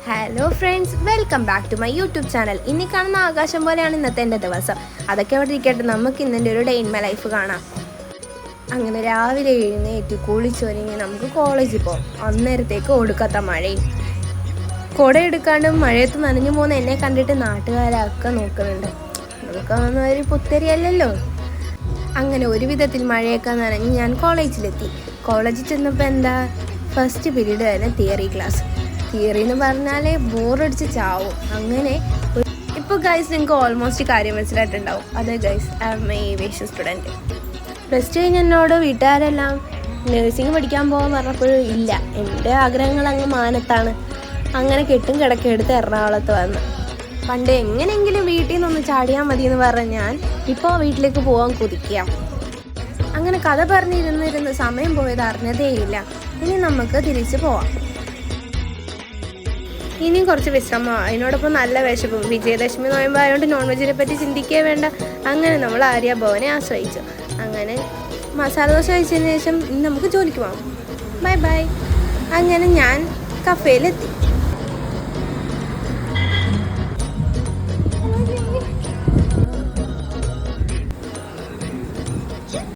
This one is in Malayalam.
Hello friends, welcome back to my YouTube channel. ഇനി കാണുന്ന ആകാശം പോലെയാണ് ഇന്നത്തെ എൻ്റെ ദിവസം. അതൊക്കെ അവിടെ ഇരിക്കട്ടെ, നമുക്ക് ഇന്നെൻ്റെ ഒരു ഡേ ഇൻ മൈ ലൈഫ് കാണാം. അങ്ങനെ രാവിലെ എഴുന്നേറ്റ് കുളിച്ചൊരുങ്ങി നമുക്ക് കോളേജിൽ പോകാം. അന്നേരത്തേക്ക് ഒടുക്കത്ത മഴയും. കുട എടുക്കാണ്ടും മഴയത്ത് നനഞ്ഞു പോകുന്ന എന്നെ കണ്ടിട്ട് നാട്ടുകാരൊക്കെ നോക്കുന്നുണ്ട്. നമുക്കൊന്നും ഒരു പുത്തരിയല്ലല്ലോ. അങ്ങനെ ഒരു വിധത്തിൽ മഴയൊക്കെ നനഞ്ഞ് ഞാൻ കോളേജിലെത്തി. കോളേജിൽ ചെന്നപ്പോൾ എന്താ, ഫസ്റ്റ് പീരീഡ് തന്നെ തിയറി ക്ലാസ്. തിയറി എന്ന് പറഞ്ഞാൽ ബോറടിച്ച് ചാവും. അങ്ങനെ ഇപ്പോൾ ഗൈസ് നിങ്ങൾക്ക് ഓൾമോസ്റ്റ് കാര്യം മനസ്സിലായിട്ടുണ്ടാവും. അതെ guys, I am a aviation student. Plus two കഴിഞ്ഞ് എന്നോട് വീട്ടുകാരെല്ലാം നേഴ്സിംഗ് പഠിക്കാൻ പോകാൻ പറഞ്ഞപ്പോഴും ഇല്ല, എൻ്റെ ആഗ്രഹങ്ങൾ അങ്ങ് മാനത്താണ്. അങ്ങനെ കെട്ടും കിടക്കും എടുത്ത് എറണാകുളത്ത് വന്ന്. പണ്ട് എങ്ങനെയെങ്കിലും വീട്ടിൽ നിന്നൊന്ന് ചാടിയാൽ മതി എന്ന് പറഞ്ഞ് ഞാൻ ഇപ്പോൾ വീട്ടിലേക്ക് പോകാൻ കുതിക്കുക. അങ്ങനെ കഥ പറഞ്ഞിരുന്നിരുന്ന് സമയം പോയത് അറിഞ്ഞതേയില്ല. ഇനി നമുക്ക് തിരിച്ച് പോവാം. ഇനിയും കുറച്ച് വിശ്രമം, അതിനോടൊപ്പം നല്ല വിശപ്പും. വിജയദശമി നോയമ്പ് ആയതുകൊണ്ട് നോൺ വെജിനെ പറ്റി ചിന്തിക്കേ വേണ്ട. അങ്ങനെ നമ്മൾ ആര്യ ഭവനെ ആശ്രയിച്ചു. അങ്ങനെ മസാല ദോശ കഴിച്ചതിന് ശേഷം നമുക്ക് ജോലിക്ക് പോകാം. Bye bye. അങ്ങനെ ഞാൻ കഫേയിലെത്തി.